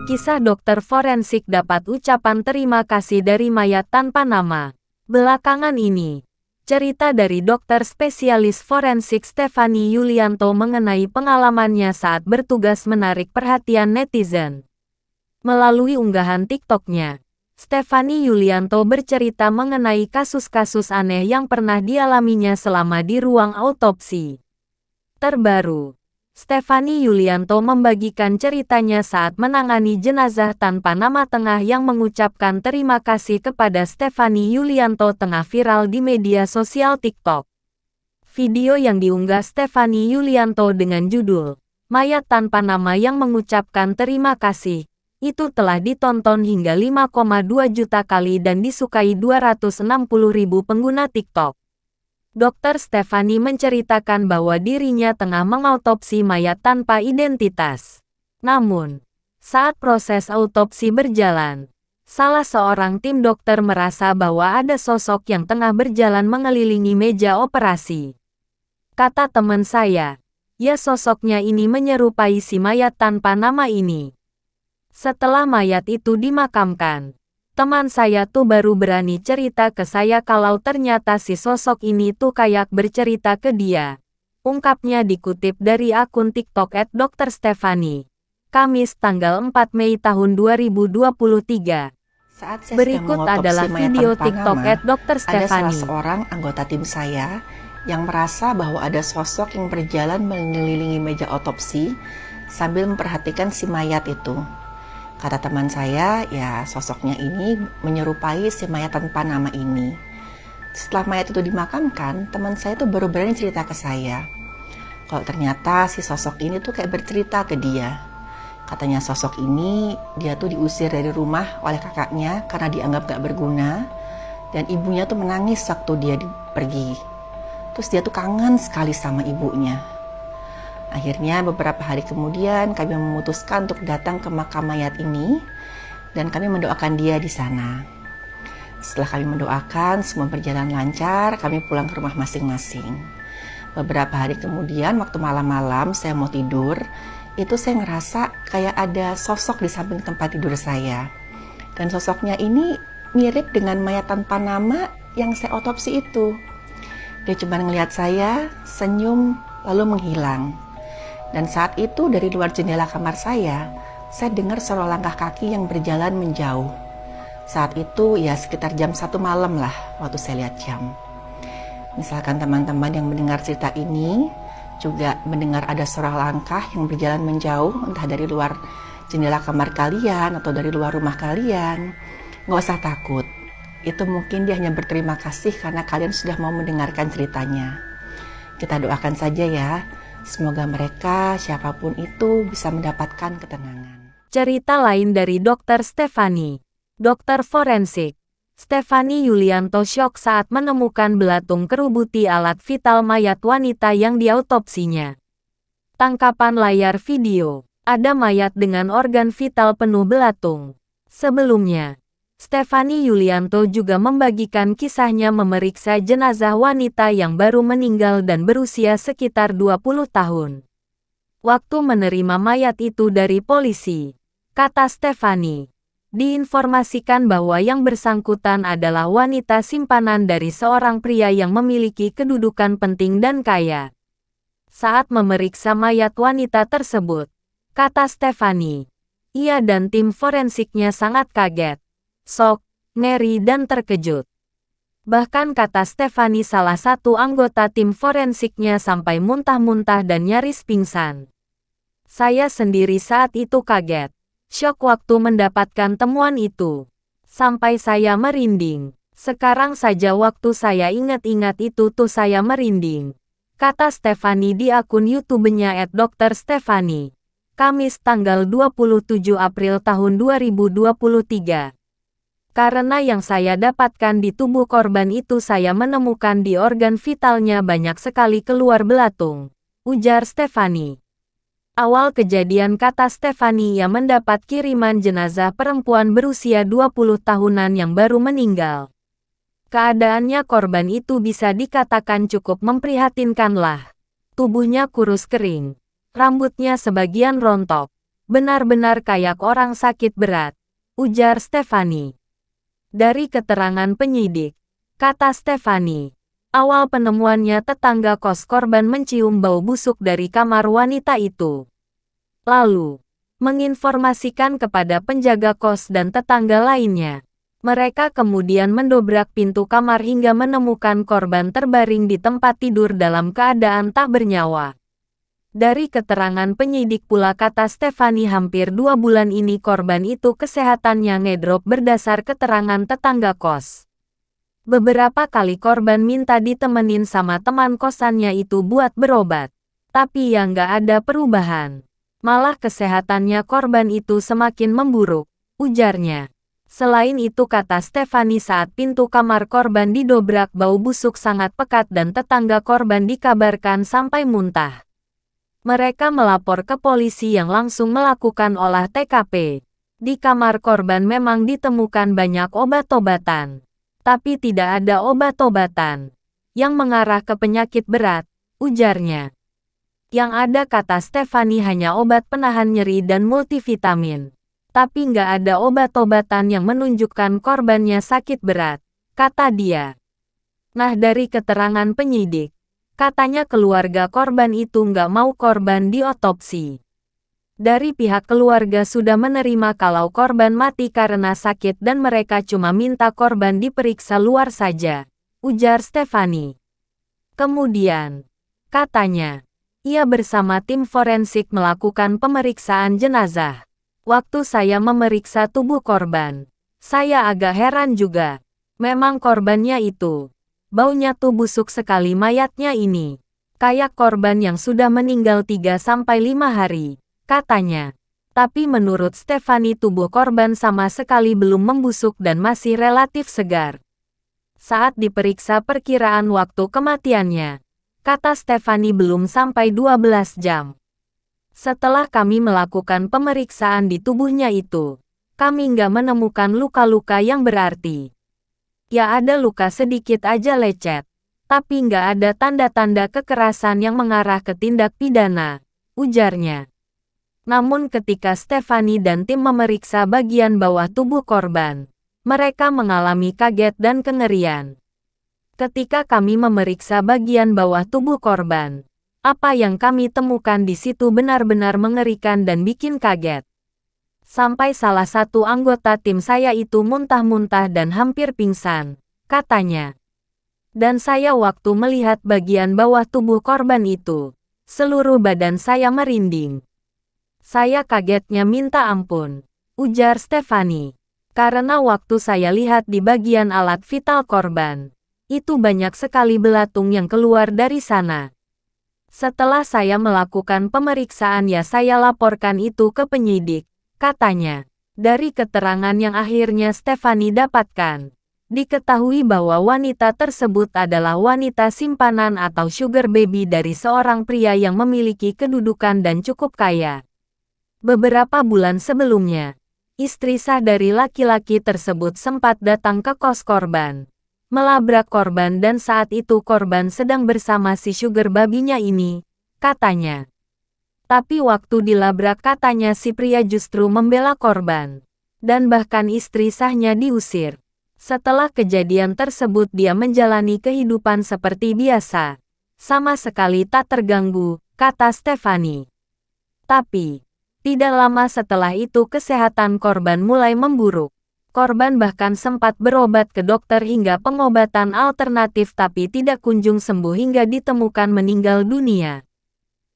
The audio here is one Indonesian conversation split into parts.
Kisah dokter forensik dapat ucapan terima kasih dari mayat tanpa nama. Belakangan ini, cerita dari dokter spesialis forensik Stephanie Yulianto mengenai pengalamannya saat bertugas menarik perhatian netizen. Melalui unggahan TikTok-nya, Stephanie Yulianto bercerita mengenai kasus-kasus aneh yang pernah dialaminya selama di ruang autopsi. Terbaru, Stephanie Yulianto membagikan ceritanya saat menangani jenazah tanpa nama tengah yang mengucapkan terima kasih kepada Stephanie Yulianto tengah viral di media sosial TikTok. Video yang diunggah Stephanie Yulianto dengan judul "Mayat Tanpa Nama yang Mengucapkan Terima Kasih" itu telah ditonton hingga 5,2 juta kali dan disukai 260.000 pengguna TikTok. Dokter Stephanie menceritakan bahwa dirinya tengah mengautopsi mayat tanpa identitas. Namun, saat proses autopsi berjalan, salah seorang tim dokter merasa bahwa ada sosok yang tengah berjalan mengelilingi meja operasi. Kata teman saya, ya sosoknya ini menyerupai si mayat tanpa nama ini. Setelah mayat itu dimakamkan, teman saya tuh baru berani cerita ke saya kalau ternyata si sosok ini tuh kayak bercerita ke dia. Ungkapnya dikutip dari akun TikTok @dokterstephanie. Kamis tanggal 4 Mei tahun 2023. Berikut adalah video TikTok @dokterstephanie. Ada salah seorang anggota tim saya yang merasa bahwa ada sosok yang berjalan mengelilingi meja otopsi sambil memperhatikan si mayat itu. Kata teman saya, ya sosoknya ini menyerupai si mayat tanpa nama ini. Setelah mayat itu dimakamkan, teman saya tuh baru berani cerita ke saya. Kalau ternyata si sosok ini tuh kayak bercerita ke dia. Katanya sosok ini, dia tuh diusir dari rumah oleh kakaknya karena dianggap gak berguna. Dan ibunya tuh menangis waktu dia pergi. Terus dia tuh kangen sekali sama ibunya. Akhirnya beberapa hari kemudian kami memutuskan untuk datang ke makam mayat ini dan kami mendoakan dia di sana. Setelah kami mendoakan semua berjalan lancar, kami pulang ke rumah masing-masing. Beberapa hari kemudian waktu malam-malam saya mau tidur, itu saya ngerasa kayak ada sosok di samping tempat tidur saya. Dan sosoknya ini mirip dengan mayat tanpa nama yang saya otopsi itu. Dia cuma ngelihat saya, senyum, lalu menghilang. Dan saat itu dari luar jendela kamar saya dengar suara langkah kaki yang berjalan menjauh. Saat itu ya sekitar jam 1 malam lah waktu saya lihat jam. Misalkan teman-teman yang mendengar cerita ini juga mendengar ada suara langkah yang berjalan menjauh entah dari luar jendela kamar kalian atau dari luar rumah kalian, nggak usah takut. Itu mungkin dia hanya berterima kasih karena kalian sudah mau mendengarkan ceritanya. Kita doakan saja ya. Semoga mereka, siapapun itu, bisa mendapatkan ketenangan. Cerita lain dari dokter Stephanie. Dokter forensik Stephanie Yulianto syok saat menemukan belatung kerubuti alat vital mayat wanita yang diautopsinya. Tangkapan layar video. Ada mayat dengan organ vital penuh belatung. Sebelumnya, Stephanie Yulianto juga membagikan kisahnya memeriksa jenazah wanita yang baru meninggal dan berusia sekitar 20 tahun. Waktu menerima mayat itu dari polisi, kata Stephanie, diinformasikan bahwa yang bersangkutan adalah wanita simpanan dari seorang pria yang memiliki kedudukan penting dan kaya. Saat memeriksa mayat wanita tersebut, kata Stephanie, ia dan tim forensiknya sangat kaget, shock, ngeri dan terkejut. Bahkan kata Stephanie salah satu anggota tim forensiknya sampai muntah-muntah dan nyaris pingsan. Saya sendiri saat itu kaget, syok waktu mendapatkan temuan itu. Sampai saya merinding. Sekarang saja waktu saya ingat-ingat itu tuh saya merinding. Kata Stephanie di akun YouTube-nya @dokterstephanie. Kamis tanggal 27 April tahun 2023. Karena yang saya dapatkan di tubuh korban itu saya menemukan di organ vitalnya banyak sekali keluar belatung, ujar Stephanie. Awal kejadian kata Stephanie ia mendapat kiriman jenazah perempuan berusia 20 tahunan yang baru meninggal. Keadaannya korban itu bisa dikatakan cukup memprihatinkan lah. Tubuhnya kurus kering, rambutnya sebagian rontok, Benar-benar kayak orang sakit berat, ujar Stefani. Dari keterangan penyidik, kata Stefani, awal penemuannya tetangga kos korban mencium bau busuk dari kamar wanita itu. Lalu, menginformasikan kepada penjaga kos dan tetangga lainnya. Mereka kemudian mendobrak pintu kamar hingga menemukan korban terbaring di tempat tidur dalam keadaan tak bernyawa. Dari keterangan penyidik pula kata Stefani hampir 2 bulan ini korban itu kesehatannya ngedrop berdasar keterangan tetangga kos. Beberapa kali korban minta ditemenin sama teman kosannya itu buat berobat. Tapi ya nggak ada perubahan. Malah kesehatannya korban itu semakin memburuk, ujarnya. Selain itu kata Stefani saat pintu kamar korban didobrak bau busuk sangat pekat dan tetangga korban dikabarkan sampai muntah. Mereka melapor ke polisi yang langsung melakukan olah TKP. Di kamar korban memang ditemukan banyak obat-obatan. Tapi tidak ada obat-obatan yang mengarah ke penyakit berat, ujarnya. Yang ada kata Stefani hanya obat penahan nyeri dan multivitamin. Tapi nggak ada obat-obatan yang menunjukkan korbannya sakit berat, kata dia. Nah dari keterangan penyidik, katanya keluarga korban itu nggak mau korban diotopsi. Dari pihak keluarga sudah menerima kalau korban mati karena sakit dan mereka cuma minta korban diperiksa luar saja, ujar Stefani. Kemudian, katanya, ia bersama tim forensik melakukan pemeriksaan jenazah. Waktu saya memeriksa tubuh korban, saya agak heran juga. Memang korbannya itu. Baunya tuh busuk sekali mayatnya ini. Kayak korban yang sudah meninggal 3-5 hari, katanya. Tapi menurut Stefani tubuh korban sama sekali belum membusuk dan masih relatif segar. Saat diperiksa perkiraan waktu kematiannya, kata Stefani belum sampai 12 jam. Setelah kami melakukan pemeriksaan di tubuhnya itu, kami nggak menemukan luka-luka yang berarti. Ya ada luka sedikit aja lecet, tapi nggak ada tanda-tanda kekerasan yang mengarah ke tindak pidana, ujarnya. Namun ketika Stefani dan tim memeriksa bagian bawah tubuh korban, mereka mengalami kaget dan kengerian. Ketika kami memeriksa bagian bawah tubuh korban, apa yang kami temukan di situ benar-benar mengerikan dan bikin kaget. Sampai salah satu anggota tim saya itu muntah-muntah dan hampir pingsan, katanya. Dan saya waktu melihat bagian bawah tubuh korban itu, seluruh badan saya merinding. Saya kagetnya minta ampun, ujar Stefani. Karena waktu saya lihat di bagian alat vital korban, itu banyak sekali belatung yang keluar dari sana. Setelah saya melakukan pemeriksaan ya saya laporkan itu ke penyidik. Katanya, dari keterangan yang akhirnya Stefani dapatkan, diketahui bahwa wanita tersebut adalah wanita simpanan atau sugar baby dari seorang pria yang memiliki kedudukan dan cukup kaya. Beberapa bulan sebelumnya, istri sah dari laki-laki tersebut sempat datang ke kos korban, melabrak korban dan saat itu korban sedang bersama si sugar babinya ini, katanya. Tapi waktu dilabrak katanya si pria justru membela korban. Dan bahkan istri sahnya diusir. Setelah kejadian tersebut dia menjalani kehidupan seperti biasa. Sama sekali tak terganggu, kata Stefani. Tapi, tidak lama setelah itu kesehatan korban mulai memburuk. Korban bahkan sempat berobat ke dokter hingga pengobatan alternatif tapi tidak kunjung sembuh hingga ditemukan meninggal dunia.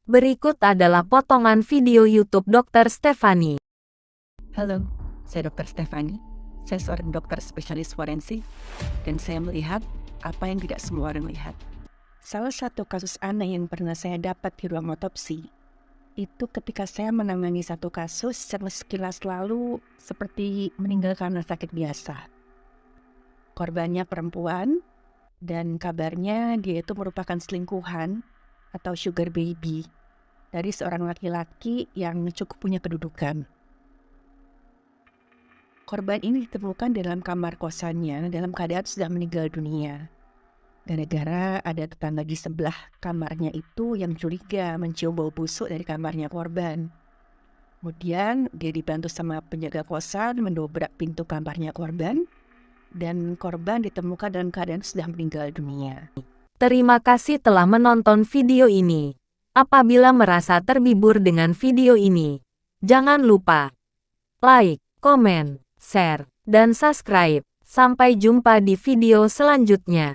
Berikut adalah potongan video YouTube Dr. Stefani. Halo, saya Dr. Stefani. Saya seorang dokter spesialis forensik dan saya melihat apa yang tidak semua orang lihat. Salah satu kasus aneh yang pernah saya dapat di ruang otopsi itu ketika saya menangani satu kasus yang sekilas lalu seperti meninggal karena sakit biasa. Korbannya perempuan dan kabarnya dia itu merupakan selingkuhan atau sugar baby dari seorang laki-laki yang cukup punya kedudukan. Korban ini ditemukan dalam kamar kosannya dalam keadaan sudah meninggal dunia. Gara-gara ada tetangga di sebelah kamarnya itu yang curiga mencium bau busuk dari kamarnya korban. Kemudian dia dibantu sama penjaga kosan mendobrak pintu kamarnya korban, dan korban ditemukan dalam keadaan sudah meninggal dunia. Terima kasih telah menonton video ini. Apabila merasa terhibur dengan video ini, jangan lupa like, komen, share, dan subscribe. Sampai jumpa di video selanjutnya.